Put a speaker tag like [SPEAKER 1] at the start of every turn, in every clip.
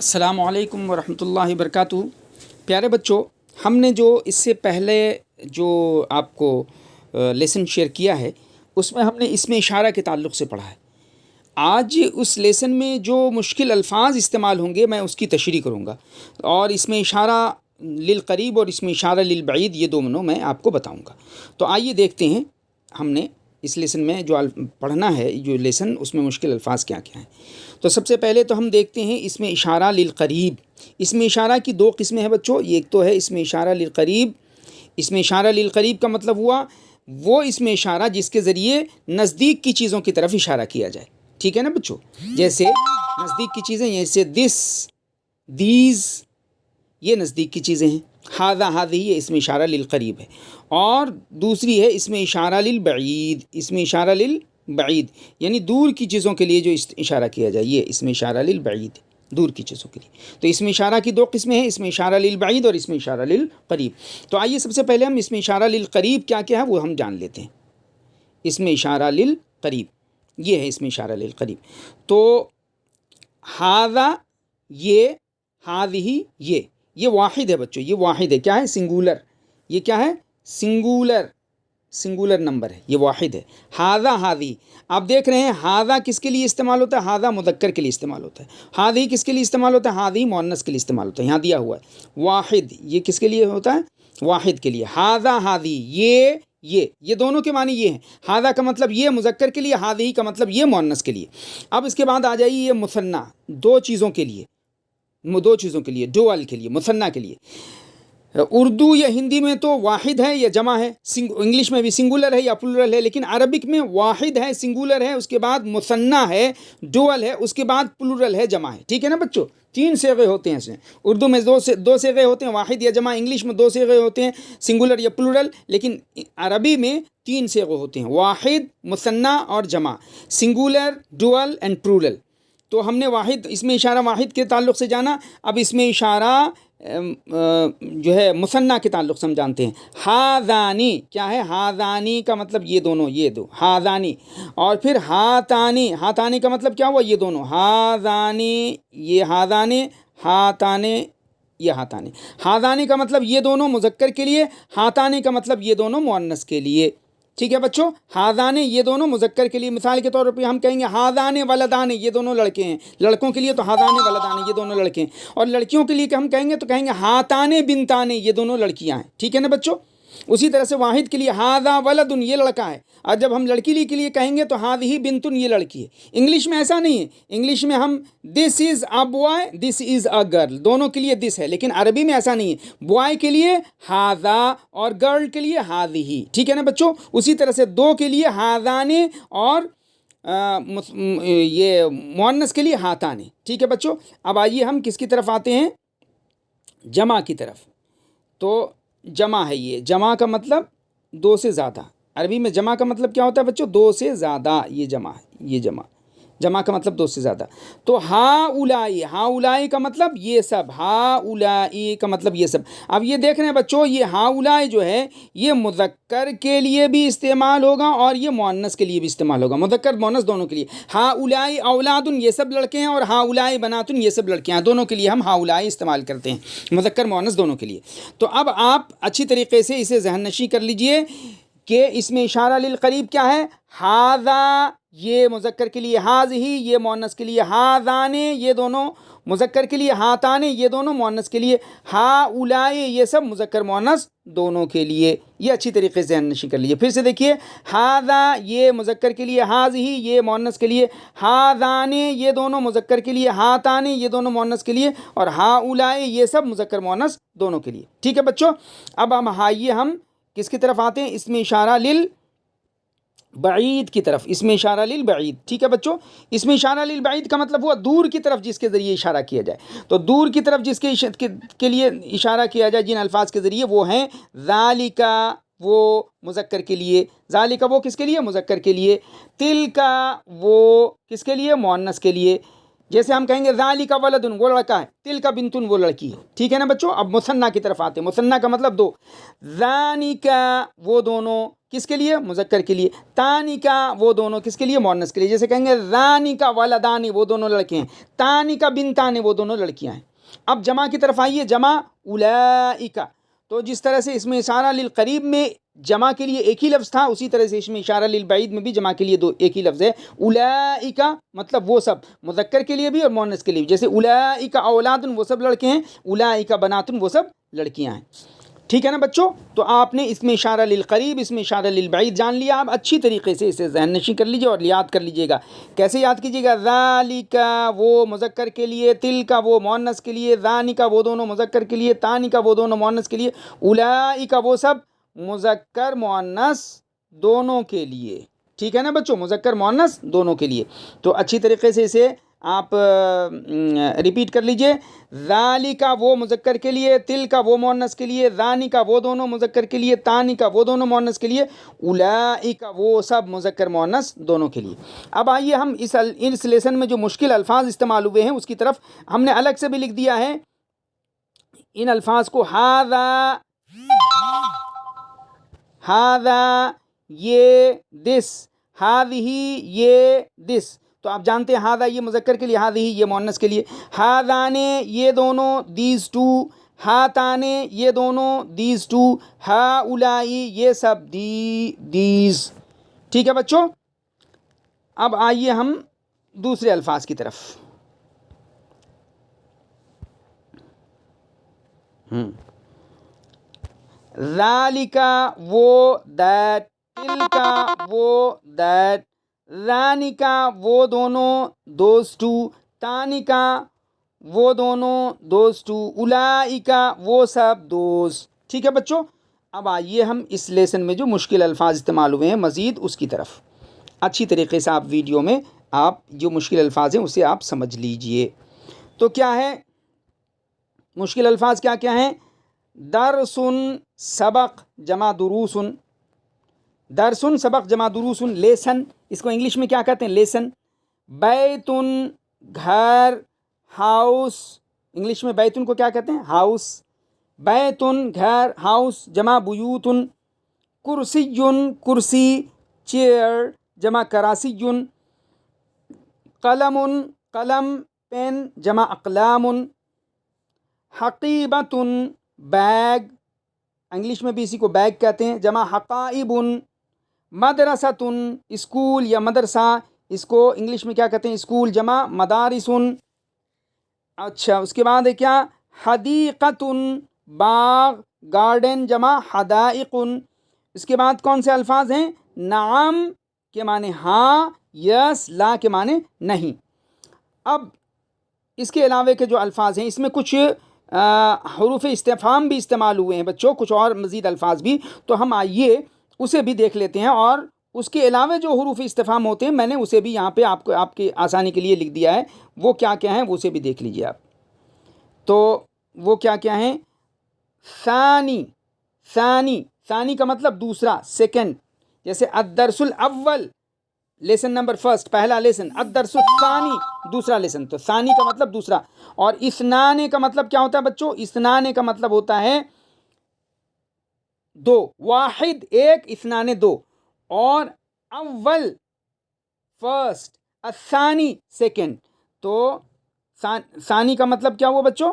[SPEAKER 1] السلام علیکم ورحمۃ اللہ وبرکاتہ۔ پیارے بچوں، ہم نے جو اس سے پہلے جو آپ کو لیسن شیئر کیا ہے اس میں ہم نے اسم اشارہ کے تعلق سے پڑھا ہے۔ آج اس لیسن میں جو مشکل الفاظ استعمال ہوں گے میں اس کی تشریح کروں گا، اور اسم اشارہ للقریب اور اسم اشارہ للبعید یہ دونوں میں آپ کو بتاؤں گا۔ تو آئیے دیکھتے ہیں ہم نے اس لیسن میں جو پڑھنا ہے، جو لیسن اس میں مشکل الفاظ کیا کیا ہیں۔ تو سب سے پہلے تو ہم دیکھتے ہیں اسم اشارہ للقریب۔ اسم اشارہ کی دو قسمیں ہیں بچوں، ایک تو ہے اسم اشارہ للقریب۔ اسم اشارہ للقریب کا مطلب ہوا وہ اسم اشارہ جس کے ذریعے نزدیک کی چیزوں کی طرف اشارہ کیا جائے، ٹھیک ہے نا بچوں؟ جیسے نزدیک کی چیزیں، جیسے دس، دیز، یہ نزدیک کی چیزیں ہیں۔ ھذا، ھذہ یہ اسم اشارہ للقریب ہے۔ اور دوسری ہے اسم اشارہ للبعید۔ اسم اشارہ للبعید یعنی دور کی چیزوں کے لیے جو اشارہ کیا جائے، یہ اسم اشارہ للبعید، دور کی چیزوں کے لیے۔ تو اسم اشارہ کی دو قسمیں ہیں، اسم اشارہ للبعید اور اسم اشارہ للقریب۔ تو آئیے سب سے پہلے ہم اسم اشارہ للقریب کیا کیا ہے وہ ہم جان لیتے ہیں۔ اسم اشارہ للقریب یہ ہے اسم اشارہ للقریب۔ تو ھذا، یہ، ھذہ، یہ واحد ہے بچوں، یہ واحد ہے۔ کیا ہے؟ سنگولر۔ یہ کیا ہے؟ سنگولر نمبر ہے، یہ واحد ہے۔ ھذا، ھذہ، آپ دیکھ رہے ہیں ھذا کس کے لیے استعمال ہوتا ہے؟ ھذا مذکر کے لیے استعمال ہوتا ہے۔ ھذہ کس کے لیے استعمال ہوتا ہے؟ ھذہ مؤنث کے لیے استعمال ہوتا ہے، یہاں دیا ہوا ہے۔ واحد، یہ کس کے لیے ہوتا ہے؟ واحد کے لیے۔ ھذا، ھذہ، یہ دونوں کے معنی یہ ہیں۔ ھذا کا مطلب یہ مذکر کے لیے، ھذہ کا مطلب یہ مؤنث کے لیے۔ اب اس کے بعد آ جائیے یہ مثنیٰ، دو چیزوں کے لیے، ڈوئل کے لیے، مثنیٰ کے لیے۔ اردو یا ہندی میں تو واحد ہے یا جمع ہے، انگلش میں بھی سنگولر ہے یا پلورل ہے، لیکن عربک میں واحد ہے، سنگولر ہے، اس کے بعد مثنیٰ ہے، ڈوئل ہے، اس کے بعد پلورل ہے، جمع ہے، ٹھیک ہے نا بچوں؟ تین صیغے ہوتے ہیں اس میں۔ اردو میں دو صیغے ہوتے ہیں، واحد یا جمع۔ انگلش میں دو صیغے ہوتے ہیں، سنگولر یا پلورل، لیکن عربی میں تین صیغے ہوتے ہیں، واحد، مثنیٰ اور جمع، سنگولر، ڈوئل اینڈ پلورل۔ تو ہم نے واحد، اسم اشارہ واحد کے تعلق سے جانا۔ اب اسم اشارہ جو ہے مثنیٰ کے تعلق سے ہم جانتے ہیں۔ ھذانی کیا ہے؟ ھذانی کا مطلب یہ دونوں، یہ دو، ھذانی۔ اور پھر ھاتانی، ھاتانی کا مطلب کیا ہوا؟ یہ دونوں، ھذانی، یہ ھذانی، ھاتانی، یہ ھاتانی۔ ھذانی کا مطلب یہ دونوں مذکر کے لیے، ھاتانی کا مطلب یہ دونوں مؤنث کے لیے، ٹھیک ہے بچوں؟ ھذان یہ دونوں مذکر کے لیے، مثال کے طور پہ ہم کہیں گے ھذان ولدان، یہ دونوں لڑکے ہیں۔ لڑکوں کے لیے تو ھذان ولدان، یہ دونوں لڑکے ہیں۔ اور لڑکیوں کے لیے کہ ہم کہیں گے تو کہیں گے ھاتان بنتان، یہ دونوں لڑکیاں ہیں، ٹھیک ہے نا بچوں؟ اسی طرح سے واحد کے لیے ھذا ولدن، یہ لڑکا ہے۔ اور جب ہم لڑکی کے لیے کہیں گے تو ھذہ بنتن، یہ لڑکی ہے۔ انگلش میں ایسا نہیں ہے، انگلش میں ہم دس از a boy, this is a girl, دونوں کے لیے دس ہے، لیکن عربی میں ایسا نہیں ہے۔ بوائے کے لیے ھذا اور گرل کے لیے ھذہ، ٹھیک ہے نا بچوں؟ اسی طرح سے دو کے لیے ھذان اور یہ مؤنث کے لیے ھاتان، ٹھیک ہے بچوں؟ اب آئیے ہم کس کی طرف آتے ہیں؟ جمع کی طرف۔ تو جمع ہے، یہ جمع کا مطلب دو سے زیادہ۔ عربی میں جمع کا مطلب کیا ہوتا ہے بچوں؟ دو سے زیادہ، یہ جمع ہے، یہ جمع کا مطلب دو سے زیادہ۔ تو ہاؤلائی، ہاؤلائی کا مطلب یہ سب، ہاؤلائی کا مطلب یہ سب۔ اب یہ دیکھ رہے ہیں بچوں، یہ ہاؤلائی جو ہے یہ مذکر کے لیے بھی استعمال ہوگا اور یہ مؤنث کے لیے بھی استعمال ہوگا، مذکر مؤنث دونوں کے لیے۔ ہاؤلائی اولادن، یہ سب لڑکے ہیں، اور ہاؤلائی بناتن، یہ سب لڑکیاں ہیں، دونوں کے لیے ہم ہاؤلائی استعمال کرتے ہیں، مذکر مؤنث دونوں کے لیے۔ تو اب آپ اچھی طریقے سے اسے ذہن نشین کر لیجئے کہ اسم اشارہ للقریب کیا ہے؟ ھذا یہ مذکر کے لیے، ھذہ یہ مؤنث کے لیے، ھذان یہ دونوں مذکر کے لیے، ھاتان یہ دونوں مؤنث کے لیے، ہاؤلائی یہ سب مذکر مؤنث دونوں کے لیے۔ یہ اچھی طریقے سے ذہن نشین کر لیجیے۔ پھر سے دیکھیے، ھذا یہ مذکر کے لیے، ھذہ یہ مؤنث کے لیے، ھذان یہ دونوں مذکر کے لیے، ھاتان یہ دونوں مؤنث کے لیے، اور ہاؤلائی یہ سب مذکر مؤنث دونوں کے لیے، ٹھیک ہے بچوں؟ اب ہم کس کی طرف آتے ہیں؟ اسم اشارہ للبعید کی طرف، اسم اشارہ للبعید، ٹھیک ہے بچوں؟ اسم اشارہ للبعید کا مطلب ہوا دور کی طرف جس کے ذریعے اشارہ کیا جائے۔ تو دور کی طرف جس کے لیے اشارہ کیا جائے جن الفاظ کے ذریعے، وہ ہیں ذالک، وہ مذکر کے لیے، ذالک وہ کس کے لیے؟ مذکر کے لیے۔ تلک وہ کس کے لیے؟ مؤنث کے لیے۔ جیسے ہم کہیں گے ذالک ولدن، وہ لڑکا ہے، تلک بنتن، وہ لڑکی ہے، ٹھیک ہے نا بچوں؟ اب مثنیٰ کی طرف آتے ہیں، مثنیٰ کا مطلب دو۔ ذانک وہ دونوں، کس کے لیے؟ مذکر کے لیے. تانی کا وہ دونوں کس کے لیے؟ مؤنث کے لیے. جیسے کہیں گے رانی کا ولدانی وہ دونوں لڑکے ہیں، تانی کا بنتانی وہ دونوں لڑکیاں ہیں. اب جمع کی طرف آئیے، جمع اولئک. تو جس طرح سے اس میں اشارہ للقریب میں جمع کے لیے ایک ہی لفظ تھا، اسی طرح سے اس میں اشارہ للبعید میں بھی جمع کے لیے ایک ہی لفظ ہے. اولئک مطلب وہ سب، مذکر کے لیے بھی اور مؤنث کے لیے بھی. جیسے اولئک اولاد وہ سب لڑکے ہیں، اولئک بنات وہ سب لڑکیاں ہیں. ٹھیک ہے نا بچوں؟ تو آپ نے اس میں اشارہ للقریب، اس میں اشارہ للبعید جان لیا. آپ اچھی طریقے سے اسے ذہن نشین کر لیجیے اور یاد کر لیجیے گا. کیسے یاد کیجیے گا؟ ذالک وہ مذکر کے لیے، تلک وہ مؤنث کے لیے، ذانک وہ دونوں مذکر کے لیے، تانک وہ دونوں مؤنث کے لیے، اولئک وہ سب مذکر مؤنث دونوں کے لیے. ٹھیک ہے نا بچوں؟ مذکر مؤنث دونوں کے لیے. تو اچھی طریقے سے اسے آپ ریپیٹ کر لیجئے. ذالک وہ مذکر کے لیے، تلک وہ مؤنث کے لیے، ذانک وہ دونوں مذکر کے لیے، تانک وہ دونوں مؤنث کے لیے، اولئک وہ سب مذکر مؤنث دونوں کے لیے. اب آئیے ہم اس لیسن میں جو مشکل الفاظ استعمال ہوئے ہیں اس کی طرف ہم نے الگ سے بھی لکھ دیا ہے. ان الفاظ کو ہاذا یہ، دس، ہاذہ یہ، دس. تو آپ جانتے ہیں ہاذا یہ مذکر کے لیے، ہاذہ یہ مؤنث کے لیے. ہاذانے یہ دونوں، دیز ٹو. ہاتانے یہ دونوں، دیز ٹو. ہاؤلائی یہ سب، دیز. ٹھیک ہے بچوں؟ اب آئیے ہم دوسرے الفاظ کی طرف. ذالک وہ دیٹ، تلک وہ دیٹ، ذانک وہ دونوں، دوز ٹو، تانک وہ دونوں، دوز ٹو، اولئک وہ سب، دوز. ٹھیک ہے بچوں؟ اب آئیے ہم اس لیسن میں جو مشکل الفاظ استعمال ہوئے ہیں مزید اس کی طرف. اچھی طریقے سے آپ ویڈیو میں آپ جو مشکل الفاظ ہیں اسے آپ سمجھ لیجئے. تو کیا ہے مشکل الفاظ؟ کیا کیا ہیں؟ درسن سبق جمع دروسن. درسن سبق جمع دروسن. لیسن اس کو انگلش میں کیا کہتے ہیں؟ لیسن. بیتن گھر، ہاؤس. انگلش میں بیتن کو کیا کہتے ہیں؟ ہاؤس. بیتن گھر، ہاؤس جمع بیوتن. کرسیٌ کرسی، چیئر جمع کراسیٌ. قلم قلم، پین جمع اقلام. حقیبۃ بیگ، انگلش میں بھی اسی کو بیگ کہتے ہیں، جمع حقائب. مدرسۃ اسکول یا مدرسہ، اس کو انگلش میں کیا کہتے ہیں؟ اسکول جمع مدارس. اچھا اس کے بعد ہے کیا؟ حدیقۃ باغ، گارڈن جمع حدائق. اس کے بعد کون سے الفاظ ہیں؟ نعم کے معنی ہاں، یس، لا کے معنی نہیں. اب اس کے علاوہ کے جو الفاظ ہیں اس میں کچھ حروف استفہام بھی استعمال ہوئے ہیں بچوں، کچھ اور مزید الفاظ بھی. تو ہم آئیے اسے بھی دیکھ لیتے ہیں، اور اس کے علاوہ جو حروف استفہام ہوتے ہیں میں نے اسے بھی یہاں پہ آپ کی آسانی کے لیے لکھ دیا ہے. وہ کیا کیا ہیں وہ اسے بھی دیکھ لیجیے آپ. تو وہ کیا کیا ہیں؟ ثانی، ثانی، ثانی کا مطلب دوسرا، سیکنڈ. جیسے الدرس الاول لیسن نمبر فرسٹ، پہلا لیسن. الدرس الثانی دوسرا لیسن. تو ثانی کا مطلب دوسرا. اور اثنان کا مطلب کیا ہوتا ہے بچوں؟ اثنان کا مطلب ہوتا ہے دو. واحد ایک، اثنان دو. اور اول فرسٹ، الثانی سیکنڈ. تو ثانی کا مطلب کیا ہوا بچوں؟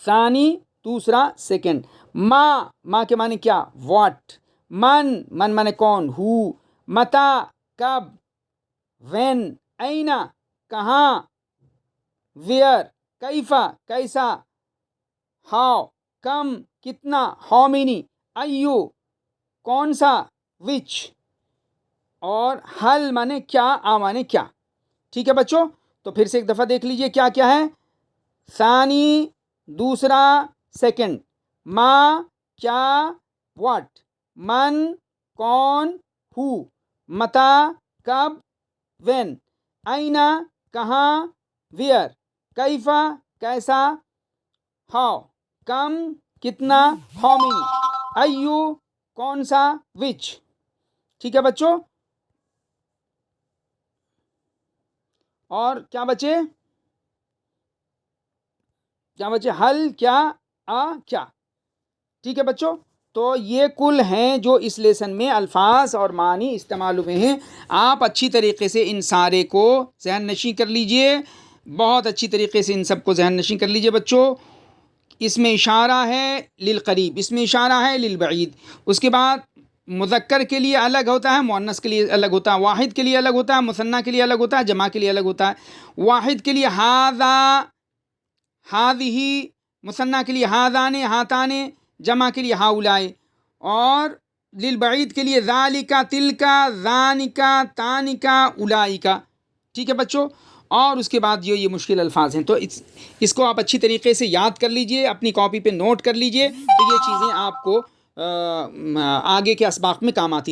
[SPEAKER 1] ثانی دوسرا، سیکنڈ. ما کے معنی کیا؟ واٹ. من معنی کون؟ ہو. متا کب، وین. اینا کہاں، ویئر. کیفا کیسا، ہاؤ کم کتنا، ہاؤ مینی. ایو کون سا، وچ. اور حل مانے کیا، آ مانے کیا. ٹھیک ہے بچوں؟ تو پھر سے ایک دفعہ دیکھ لیجئے کیا کیا ہے. ثانی دوسرا، سیکنڈ. ما کیا، واٹ. من کون، ہو. متا کب، وین. اینا کہاں، ویئر. کیفا کیسا، ہاؤ. کم کتنا، ہاؤ مینی. ایو کون سا، وچ. ٹھیک ہے بچوں؟ اور کیا بچے؟ کیا بچے؟ حل کیا، آ کیا. ٹھیک ہے بچوں؟ تو یہ کل ہیں جو اس لیسن میں الفاظ اور معنی استعمال ہوئے ہیں. آپ اچھی طریقے سے ان سارے کو ذہن نشین کر لیجئے، بہت اچھی طریقے سے ان سب کو ذہن نشین کر لیجئے بچوں. اس میں اشارہ ہے للقریب، اس میں اشارہ ہے للبعید. اس کے بعد مذکر کے لیے الگ ہوتا ہے، مؤنث کے لیے الگ ہوتا ہے، واحد کے لیے الگ ہوتا ہے، مثنیٰ کے لیے الگ ہوتا ہے، جمع کے لیے الگ ہوتا ہے. واحد کے لیے ھذا، ھذہ، مثنیٰ کے لیے ھذان، ھاتان، جمع کے لیے ھؤلاء، اور للبعید کے لیے ذالک، تلک، ذانک، تانک، اولئک. ٹھیک ہے بچوں. اور اس کے بعد یہ مشکل الفاظ ہیں، تو اس کو آپ اچھی طریقے سے یاد کر لیجئے، اپنی کاپی پہ نوٹ کر لیجئے، تو یہ چیزیں آپ کو آگے کے اسباق میں کام آتی ہیں.